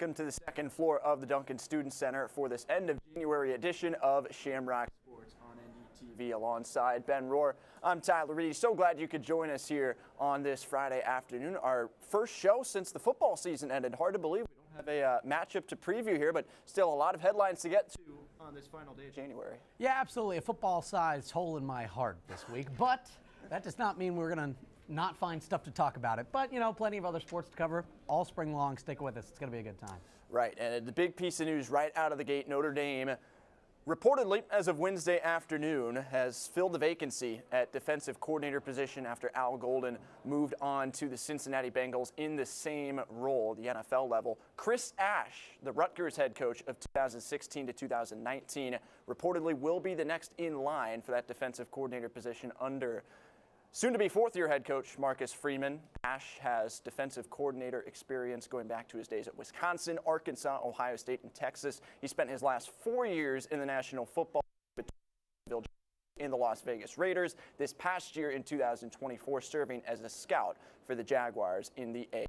welcome to the second floor of the Duncan Student Center for this end of January edition of Shamrock Sports on NDTV alongside Ben Rohr. I'm Tyler Reed. So glad you could join us here on this Friday afternoon. Our first show since the football season ended. Hard to believe we don't have a matchup to preview here, but still a lot of headlines to get to on this final day of January. Yeah, absolutely. A football-sized hole in my heart this week, but that does not mean we're going to not find stuff to talk about it. But, you know, plenty of other sports to cover all spring long. Stick with us. It's going to be a good time. Right, and the big piece of news right out of the gate, Notre Dame, reportedly, as of Wednesday afternoon, has filled the vacancy at defensive coordinator position after Al Golden moved on to the Cincinnati Bengals in the same role, the NFL level. Chris Ash, the Rutgers head coach of 2016 to 2019, reportedly will be the next in line for that defensive coordinator position under soon-to-be fourth-year head coach Marcus Freeman. Ash has defensive coordinator experience going back to his days at Wisconsin, Arkansas, Ohio State, and Texas. He spent his last 4 years in the National Football League in the Las Vegas Raiders. This past year in 2024, serving as a scout for the Jaguars in the A.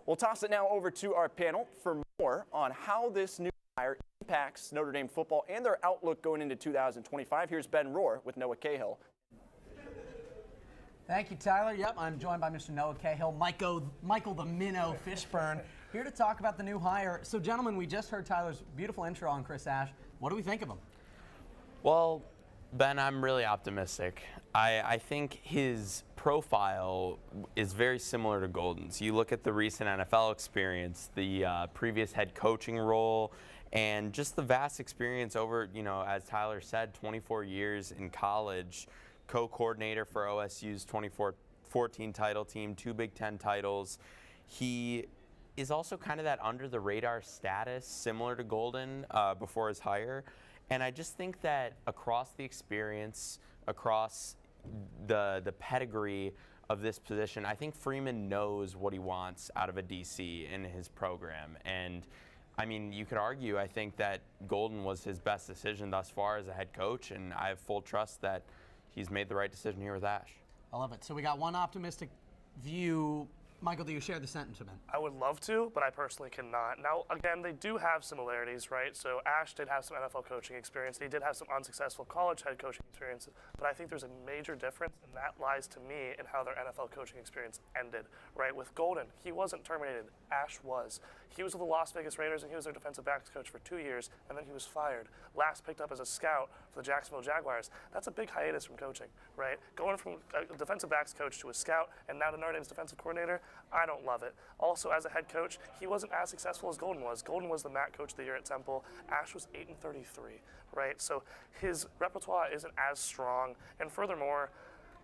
We'll toss it now over to our panel for more on how this new hire impacts Notre Dame football and their outlook going into 2025. Here's Ben Rohr with Noah Cahill. Thank you, Tyler. Yep, I'm joined by Mr. Noah Cahill, Michael the Minnow Fishburne, here to talk about the new hire. So, gentlemen, we just heard Tyler's beautiful intro on Chris Ash. What do we think of him? Well, Ben, I'm really optimistic. I think his profile is very similar to Golden's. You look at the recent NFL experience, the previous head coaching role, and just the vast experience over, you know, as Tyler said, 24 years in college, co-coordinator for OSU's 2014 title team, 2 Big Ten titles. He is also kind of that under-the-radar status, similar to Golden before his hire. And I just think that across the experience, across the pedigree of this position, I think Freeman knows what he wants out of a DC in his program. And I mean, you could argue, I think that Golden was his best decision thus far as a head coach, and I have full trust that he's made the right decision here with Ash. I love it. So we got one optimistic view. Michael, do you share the sentiment? I would love to, but I personally cannot. Now, again, they do have similarities, right? So Ash did have some NFL coaching experience. He did have some unsuccessful college head coaching experience, but I think there's a major difference, and that lies to me in how their NFL coaching experience ended, right? With Golden, he wasn't terminated. Ash was. He was with the Las Vegas Raiders, and he was their defensive backs coach for 2 years, and then he was fired. Last picked up as a scout for the Jacksonville Jaguars. That's a big hiatus from coaching, right? Going from a defensive backs coach to a scout and now to Notre Dame's defensive coordinator, I don't love it. Also, as a head coach, he wasn't as successful as Golden was. Golden was the MAC coach of the year at Temple. Ash was 8-33, right? So his repertoire isn't as strong, and furthermore,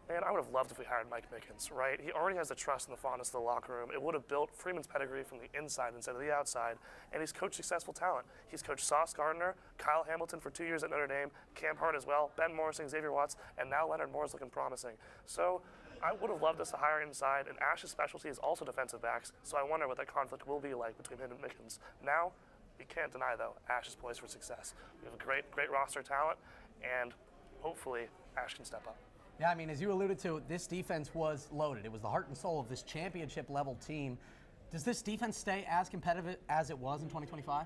man, I would have loved if we hired Mike Mickens, right? He already has the trust and the fondness of the locker room. It would have built Freeman's pedigree from the inside instead of the outside, and he's coached successful talent. He's coached Sauce Gardner, Kyle Hamilton for 2 years at Notre Dame, Cam Hart as well, Ben Morrison, Xavier Watts, and now Leonard Moore's looking promising. So I would have loved us to hire inside, and Ash's specialty is also defensive backs, so I wonder what that conflict will be like between him and Mickens. Now, we can't deny, though, Ash is poised for success. We have a great roster talent, and hopefully Ash can step up. Yeah, I mean, as you alluded to, this defense was loaded. It was the heart and soul of this championship-level team. Does this defense stay as competitive as it was in 2025?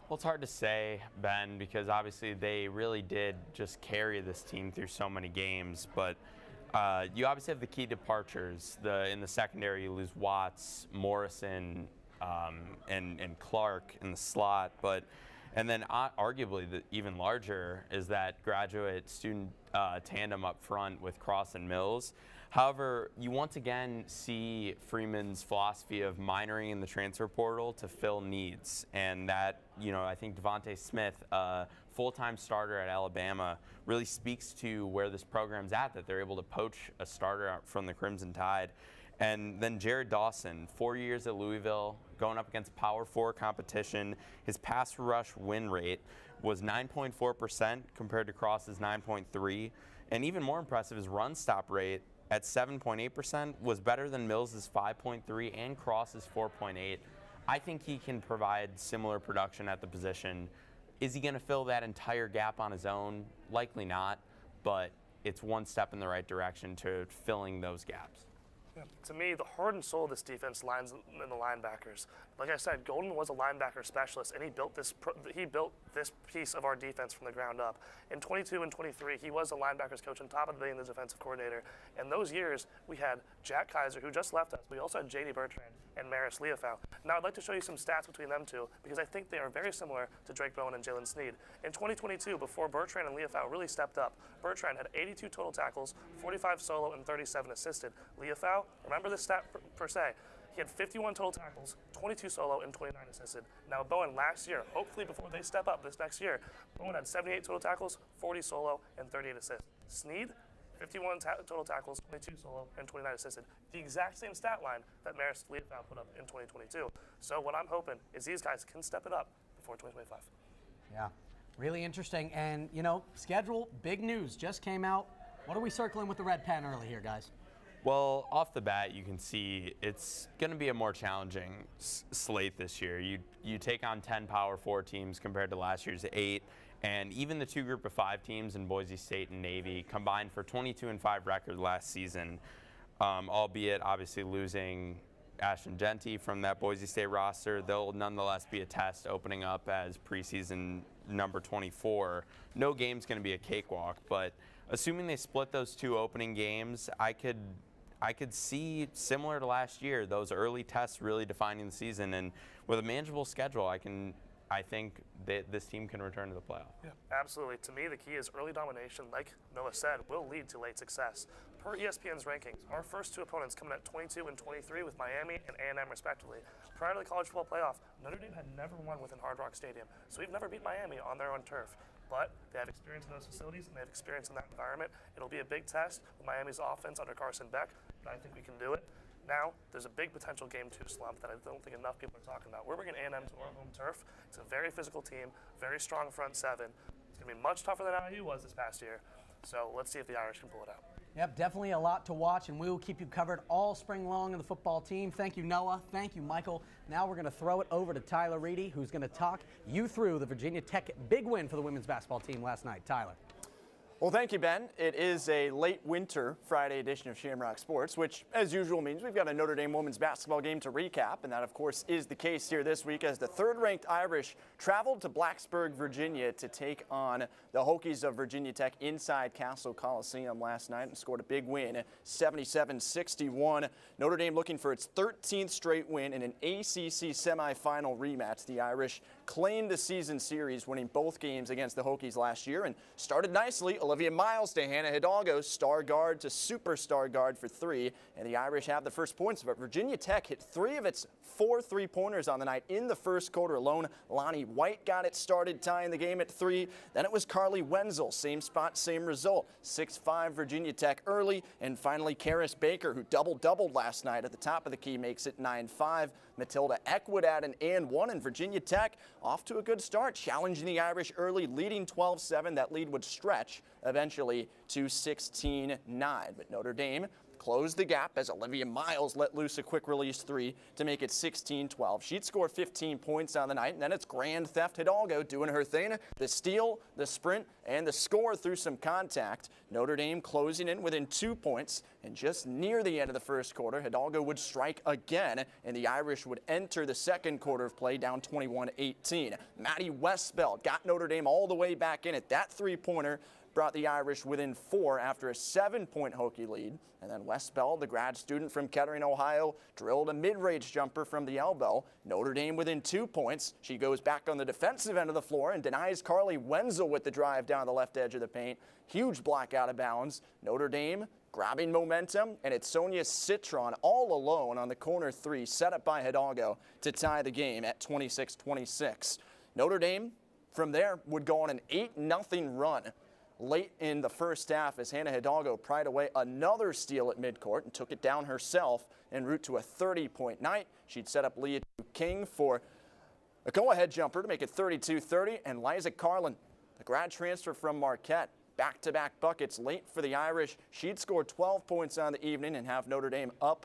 Well, it's hard to say, Ben, because obviously they really did just carry this team through so many games. But you obviously have the key departures. In the secondary, you lose Watts, Morrison, and Clark in the slot. And then arguably even larger is that graduate student tandem up front with Cross and Mills. However, you once again see Freeman's philosophy of minoring in the transfer portal to fill needs. And that, you know, I think Devontae Smith, full-time starter at Alabama, really speaks to where this program's at, that they're able to poach a starter from the Crimson Tide. And then Jared Dawson, 4 years at Louisville, going up against Power 4 competition. His pass rush win rate was 9.4% compared to Cross's 9.3%. And even more impressive, his run stop rate at 7.8% was better than Mills's 5.3% and Cross's 4.8%. I think he can provide similar production at the position. Is he going to fill that entire gap on his own? Likely not, but it's one step in the right direction to filling those gaps. Yeah. To me, the heart and soul of this defense lies in the linebackers. Like I said, Golden was a linebacker specialist, and he built this piece of our defense from the ground up. In 22 and 23, he was a linebackers coach on top of being the defensive coordinator. And those years, we had Jack Kaiser, who just left us. We also had J.D. Bertrand and Maris Leofau. Now, I'd like to show you some stats between them two, because I think they are very similar to Drake Bowen and Jalen Sneed. In 2022, before Bertrand and Leofau really stepped up, Bertrand had 82 total tackles, 45 solo, and 37 assisted. Leofau, remember this stat per se, he had 51 total tackles, 22 solo, and 29 assisted. Now, Bowen last year, hopefully before they step up this next year, Bowen had 78 total tackles, 40 solo, and 38 assists. Sneed, 51 total tackles, 22 solo, and 29 assisted. The exact same stat line that Maris Leofau put up in 2022. So what I'm hoping is these guys can step it up before 2025. Yeah, really interesting. And, schedule, big news, just came out. What are we circling with the red pen early here, guys? Well, off the bat, you can see it's going to be a more challenging slate this year. You take on 10 Power 4 teams compared to last year's 8, and even the 2 Group of 5 teams in Boise State and Navy combined for 22-5 record last season, albeit obviously losing Ashton Genty from that Boise State roster. They'll nonetheless be a test opening up as preseason number 24. No game's going to be a cakewalk, but assuming they split those 2 opening games, I could see, similar to last year, those early tests really defining the season. And with a manageable schedule, I think that this team can return to the playoff. Yeah, absolutely. To me, the key is early domination, like Noah said, will lead to late success. Per ESPN's rankings, our first 2 opponents coming at 22 and 23 with Miami and A&M respectively. Prior to the college football playoff, Notre Dame had never won within Hard Rock Stadium, so we've never beat Miami on their own turf. But they have experience in those facilities, and they have experience in that environment. It'll be a big test with Miami's offense under Carson Beck, but I think we can do it. Now, there's a big potential Game 2 slump that I don't think enough people are talking about. We're bringing A&M to our home turf. It's a very physical team, very strong front 7. It's going to be much tougher than IU was this past year. So let's see if the Irish can pull it out. Yep, definitely a lot to watch, and we will keep you covered all spring long in the football team. Thank you, Noah. Thank you, Michael. Now we're going to throw it over to Tyler Reedy, who's going to talk you through the Virginia Tech big win for the women's basketball team last night. Tyler. Well, thank you, Ben. It is a late winter Friday edition of Shamrock Sports, which, as usual, means we've got a Notre Dame women's basketball game to recap, and that, of course, is the case here this week as the 3rd-ranked Irish traveled to Blacksburg, Virginia to take on the Hokies of Virginia Tech inside Castle Coliseum last night and scored a big win, 77-61. Notre Dame looking for its 13th straight win in an ACC semifinal rematch. The Irish claimed the season series, winning both games against the Hokies last year, and started nicely. Olivia Miles to Hannah Hidalgo, star guard to superstar guard for 3, and the Irish have the first points. But Virginia Tech hit 3 of its 4 3-pointers on the night in the first quarter alone. Lonnie White got it started, tying the game at 3. Then it was Carly Wenzel, same spot, same result. 6-5 Virginia Tech early, and finally Karis Baker, who doubled last night at the top of the key, makes it 9-5. Matilda Eckwood at an and 1, and Virginia Tech off to a good start, challenging the Irish early, leading 12-7. That lead would stretch eventually to 16-9. But Notre Dame closed the gap as Olivia Miles let loose a quick release 3 to make it 16-12. She'd score 15 points on the night, and then it's Grand Theft Hidalgo doing her thing. The steal, the sprint, and the score through some contact. Notre Dame closing in within 2 points, and just near the end of the first quarter, Hidalgo would strike again, and the Irish would enter the second quarter of play down 21-18. Maddie Westbeld got Notre Dame all the way back in it. That 3-pointer brought the Irish within 4 after a 7-point Hokie lead. And then Westbell, the grad student from Kettering, Ohio, drilled a mid-range jumper from the elbow. Notre Dame within 2 points. She goes back on the defensive end of the floor and denies Carly Wenzel with the drive down the left edge of the paint. Huge block out of bounds. Notre Dame grabbing momentum, and it's Sonia Citron all alone on the corner 3, set up by Hidalgo to tie the game at 26-26. Notre Dame, from there, would go on an 8-0 run late in the first half as Hannah Hidalgo pried away another steal at midcourt and took it down herself en route to a 30-point night. She'd set up Leah King for a go-ahead jumper to make it 32-30, and Liza Carlin, the grad transfer from Marquette, back-to-back buckets late for the Irish. She'd score 12 points on the evening and have Notre Dame up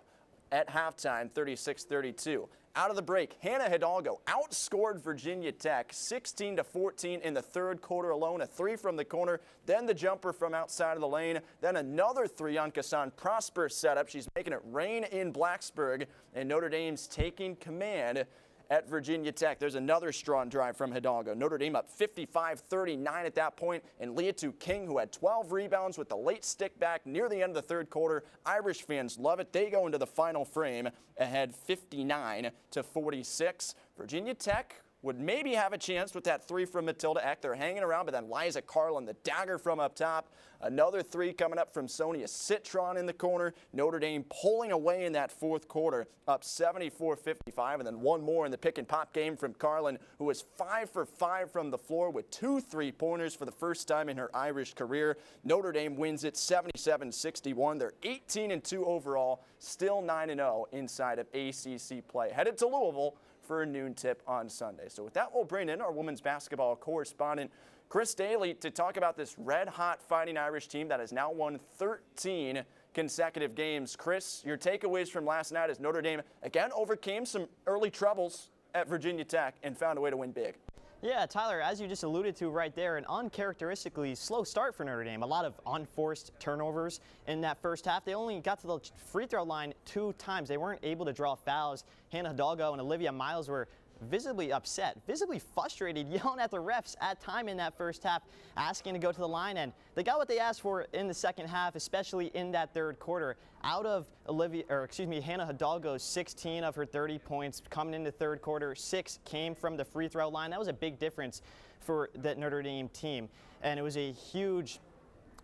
at halftime, 36-32. out of the break, Hannah Hidalgo outscored Virginia Tech 16-14 in the third quarter alone. A three from the corner, then the jumper from outside of the lane, then another three on Kassan Prosper setup. She's making it rain in Blacksburg, and Notre Dame's taking command at Virginia Tech. There's another strong drive from Hidalgo. Notre Dame up 55-39 at that point, and Leatu King, who had 12 rebounds with the late stick back near the end of the third quarter. Irish fans love it. They go into the final frame ahead 59-46. Virginia Tech would maybe have a chance with that three from Matilda Eck. They're hanging around, but then Liza Carlin, the dagger from up top. Another three coming up from Sonia Citron in the corner. Notre Dame pulling away in that fourth quarter, up 74-55, and then one more in the pick and pop game from Carlin, who was 5 for 5 from the floor with 2 3-pointers for the first time in her Irish career. Notre Dame wins it 77-61. They're 18-2 overall, still 9-0 inside of ACC play. Headed to Louisville for a noon tip on Sunday. So with that, we'll bring in our women's basketball correspondent, Chris Daly, to talk about this red-hot Fighting Irish team that has now won 13 consecutive games. Chris, your takeaways from last night as Notre Dame again overcame some early troubles at Virginia Tech and found a way to win big. Yeah, Tyler, as you just alluded to right there, an uncharacteristically slow start for Notre Dame. A lot of unforced turnovers in that first half. They only got to the free throw line 2 times. They weren't able to draw fouls. Hannah Hidalgo and Olivia Miles were visibly upset, visibly frustrated, yelling at the refs at time in that first half, asking to go to the line, and they got what they asked for in the second half, especially in that third quarter. Out of Hannah Hidalgo's 16 of her 30 points coming into third quarter, 6 came from the free throw line. That was a big difference for the Notre Dame team, and it was a huge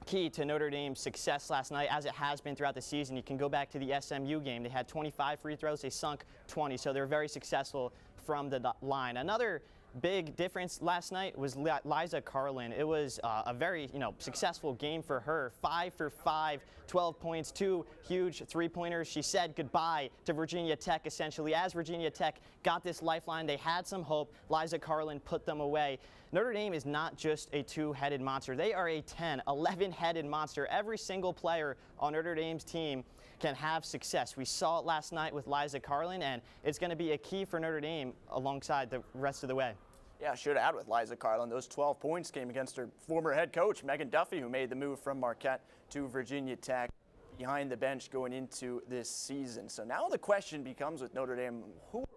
key to Notre Dame's success last night, as it has been throughout the season. You can go back to the SMU game. They had 25 free throws. They sunk 20, so they're very successful from the line. Another big difference last night was Liza Carlin. It was a very successful game for her. 5 for 5, 12 points, 2 huge three-pointers. She said goodbye to Virginia Tech, essentially. As Virginia Tech got this lifeline, they had some hope. Liza Carlin put them away. Notre Dame is not just a 2-headed monster. They are a 10, 11-headed monster. Every single player on Notre Dame's team can have success. We saw it last night with Liza Carlin, and it's going to be a key for Notre Dame alongside the rest of the way. Yeah, I should add with Liza Carlin, those 12 points came against her former head coach, Megan Duffy, who made the move from Marquette to Virginia Tech behind the bench going into this season. So now the question becomes with Notre Dame,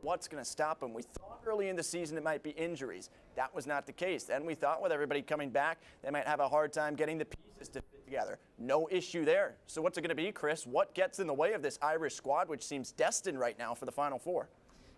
what's going to stop them? We thought early in the season it might be injuries. That was not the case. Then we thought with everybody coming back, they might have a hard time getting the pieces to fit together. No issue there. So what's it going to be, Chris? What gets in the way of this Irish squad, which seems destined right now for the Final Four?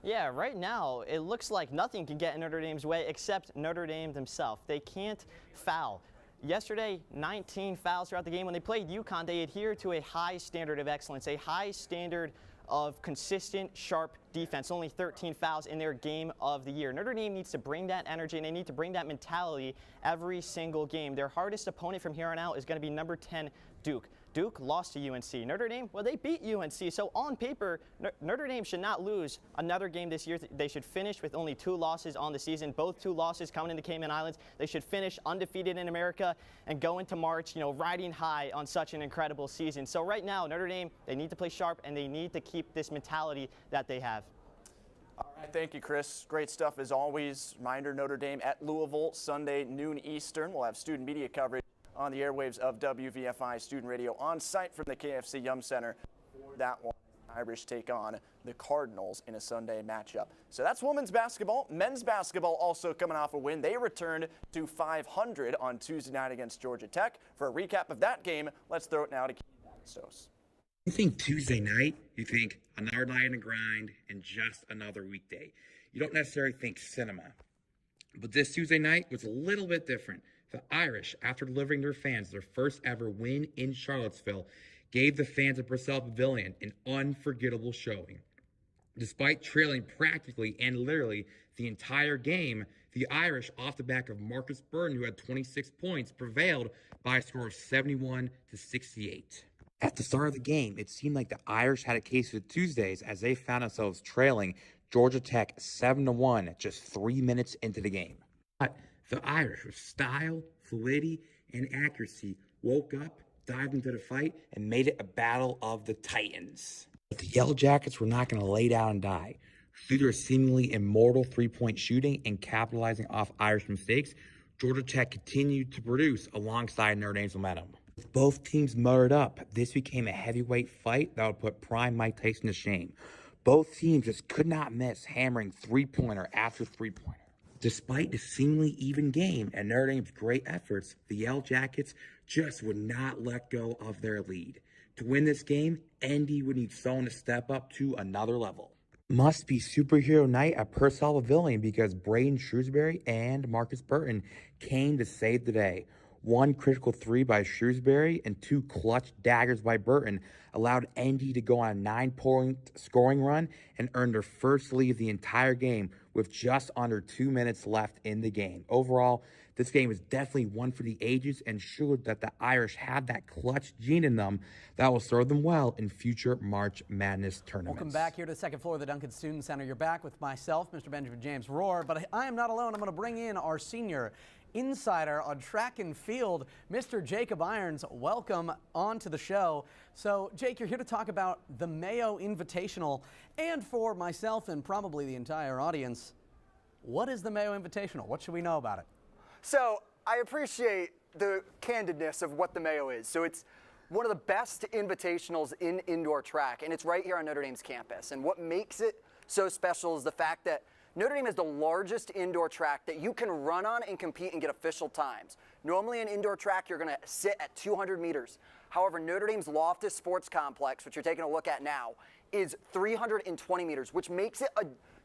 Yeah, right now it looks like nothing can get in Notre Dame's way except Notre Dame themselves. They can't foul. Yesterday, 19 fouls throughout the game. When they played UConn, they adhered to a high standard of excellence, a high standard of consistent, sharp defense. Only 13 fouls in their game of the year. Notre Dame needs to bring that energy, and they need to bring that mentality every single game. Their hardest opponent from here on out is going to be number 10, Duke. Duke lost to UNC. Notre Dame, well, they beat UNC. So on paper, Notre Dame should not lose another game this year. They should finish with only 2 losses on the season. Both 2 losses coming into Cayman Islands. They should finish undefeated in America and go into March, riding high on such an incredible season. So right now, Notre Dame, they need to play sharp, and they need to keep this mentality that they have. All right, thank you, Chris. Great stuff as always. Reminder, Notre Dame at Louisville, Sunday, noon Eastern. We'll have student media coverage on the airwaves of WVFI Student Radio on site from the KFC Yum Center for that one. Irish take on the Cardinals in a Sunday matchup. So that's women's basketball. Men's basketball also coming off a win. They returned to 500 on Tuesday night against Georgia Tech. For a recap of that game, let's throw it now to Keith Stos. You think Tuesday night, you think another night in the grind and just another weekday. You don't necessarily think cinema. But this Tuesday night was a little bit different. The Irish, after delivering their fans their first ever win in Charlottesville, gave the fans at Purcell Pavilion an unforgettable showing. Despite trailing practically and literally the entire game, the Irish, off the back of Marcus Burton, who had 26 points, prevailed by a score of 71-68. At the start of the game, it seemed like the Irish had a case of Tuesdays as they found themselves trailing Georgia Tech 7-1 just 3 minutes into the game. But the Irish, with style, fluidity, and accuracy, woke up, dived into the fight, and made it a battle of the Titans. But the Yellow Jackets were not going to lay down and die. Through their seemingly immortal three-point shooting and capitalizing off Irish mistakes, Georgia Tech continued to produce alongside Notre Dame's momentum. With both teams motored up, this became a heavyweight fight that would put prime Mike Tyson to shame. Both teams just could not miss hammering three-pointer after three-pointer. Despite the seemingly even game and Notre Dame's great efforts, the Yellow Jackets just would not let go of their lead. To win this game, ND would need someone to step up to another level. Must be superhero night at Purcell Pavilion because Braden Shrewsbury and Marcus Burton came to save the day. One critical three by Shrewsbury and two clutch daggers by Burton allowed ND to go on a 9-point scoring run and earn their first lead of the entire game with just under 2 minutes left in the game. Overall, this game was definitely one for the ages and showed that the Irish have that clutch gene in them that will serve them well in future March Madness tournaments. Welcome back here to the second floor of the Duncan Student Center. You're back with myself, Mr. Benjamin James Rohr, but I am not alone. I'm going to bring in our senior insider on track and field, Mr. Jacob Irons. Welcome onto the show. So, Jake, you're here to talk about the Meyo Invitational, and for myself and probably the entire audience, what is the Meyo Invitational? What should we know about it? So I appreciate the candidness of what the Meyo is. So it's one of the best invitationals in indoor track, and it's right here on Notre Dame's campus. And what makes it so special is the fact that Notre Dame is the largest indoor track that you can run on and compete and get official times. Normally in indoor track, you're going to sit at 200 meters. However, Notre Dame's Loftus Sports Complex, which you're taking a look at now, is 320 meters, which makes it a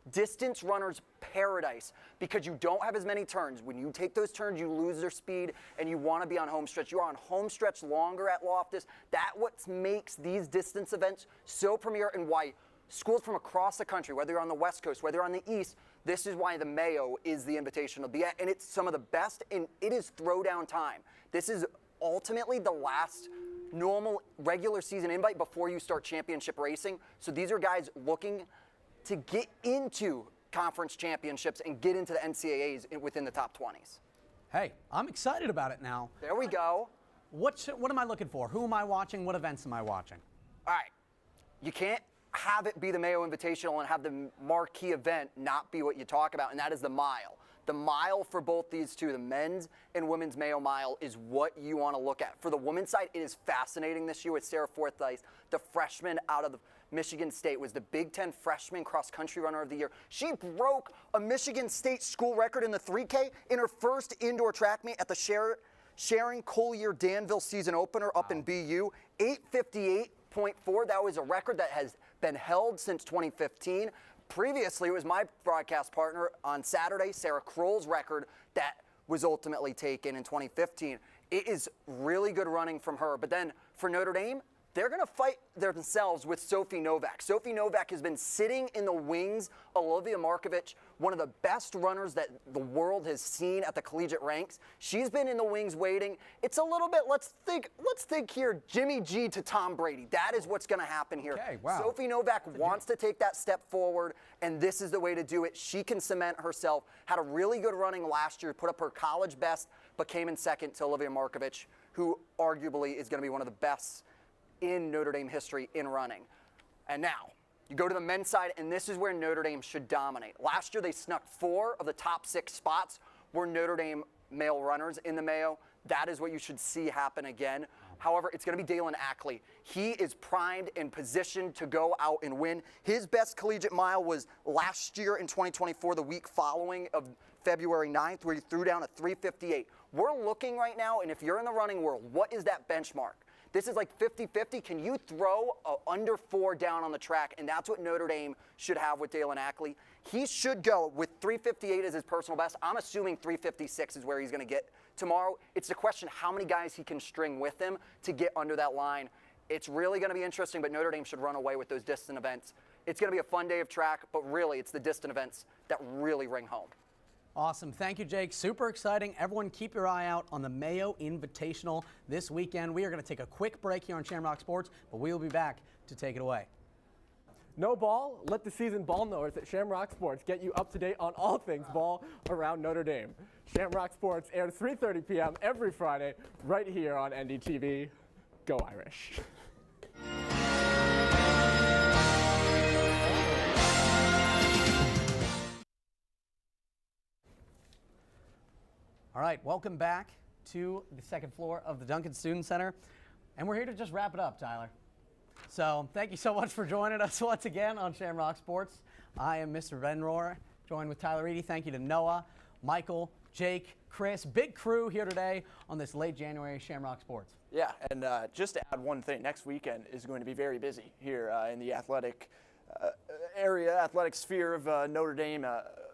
distance runner's paradise because you don't have as many turns. When you take those turns, you lose their speed and you want to be on home stretch. You're on home stretch longer at Loftus. That's what makes these distance events so premier and why schools from across the country, whether you're on the West Coast, whether you're on the East, this is why the Meyo is the invitational. And it's some of the best, and it is throwdown time. This is ultimately the last normal regular season invite before you start championship racing. So these are guys looking to get into conference championships and get into the NCAAs within the top 20s. Hey, I'm excited about it now. There we go. What am I looking for? Who am I watching? What events am I watching? All right. You can't have it be the Meyo Invitational and have the marquee event not be what you talk about, and that is the mile. The mile for both these two, the men's and women's Meyo Mile, is what you want to look at. For the women's side, it is fascinating this year with Sarah Forsythe, the freshman out of Michigan State, was the Big Ten Freshman Cross-Country Runner of the Year. She broke a Michigan State school record in the 3K in her first indoor track meet at the Sharon Collier Danville season opener up in BU. 8:58.4. That was a record that has been held since 2015. Previously, it was my broadcast partner on Saturday, Sarah Kroll's record that was ultimately taken in 2015. It is really good running from her. But then for Notre Dame, they're going to fight themselves with Sophie Novak. Sophie Novak has been sitting in the wings. Olivia Markovic, one of the best runners that the world has seen at the collegiate ranks. She's been in the wings waiting. It's a little bit, let's think here, Jimmy G to Tom Brady. That is what's going to happen here. Okay, wow. Sophie Novak wants to take that step forward, and this is the way to do it. She can cement herself. Had a really good running last year, put up her college best, but came in second to Olivia Markovic, who arguably is going to be one of the best in Notre Dame history in running. And now, you go to the men's side, and this is where Notre Dame should dominate. Last year, they snuck 4 of the top 6 spots were Notre Dame male runners in the Meyo. That is what you should see happen again. However, it's going to be Dalen Ackley. He is primed and positioned to go out and win. His best collegiate mile was last year in 2024, the week following of February 9th, where he threw down a 3:58. We're looking right now, and if you're in the running world, what is that benchmark? This is like 50-50. Can you throw under 4 down on the track? And that's what Notre Dame should have with Dalen Ackley. He should go with 3:58 as his personal best. I'm assuming 3:56 is where he's going to get tomorrow. It's the question how many guys he can string with him to get under that line. It's really going to be interesting, but Notre Dame should run away with those distant events. It's going to be a fun day of track, but really it's the distant events that really ring home. Awesome. Thank you, Jake. Super exciting. Everyone keep your eye out on the Meyo Invitational this weekend. We are going to take a quick break here on Shamrock Sports, but we will be back to take it away. No ball? Let the seasoned ball knowers at Shamrock Sports get you up to date on all things ball around Notre Dame. Shamrock Sports airs 3:30 p.m. every Friday right here on NDTV. Go Irish. All right, welcome back to the second floor of the Duncan Student Center. And we're here to just wrap it up, Tyler. So thank you so much for joining us once again on Shamrock Sports. I am Mr. Venrohr, joined with Tyler Reedy. Thank you to Noah, Michael, Jake, Chris, big crew here today on this late January Shamrock Sports. Yeah, and just to add one thing, next weekend is going to be very busy here in the athletic athletic sphere of Notre Dame.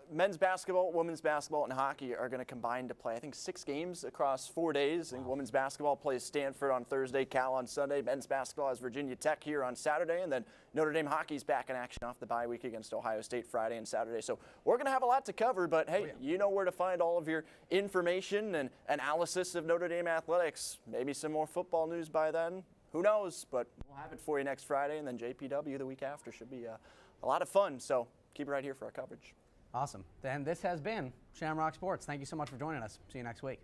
Men's basketball, women's basketball, and hockey are going to combine to play, I think, 6 games across 4 days. I think women's basketball plays Stanford on Thursday, Cal on Sunday. Men's basketball has Virginia Tech here on Saturday, and then Notre Dame hockey's back in action off the bye week against Ohio State Friday and Saturday. So we're going to have a lot to cover, but hey, you know where to find all of your information and analysis of Notre Dame athletics. Maybe some more football news by then. Who knows? But we'll have it for you next Friday, and then JPW the week after. Should be a lot of fun. So keep it right here for our coverage. Awesome. Then this has been Shamrock Sports. Thank you so much for joining us. See you next week.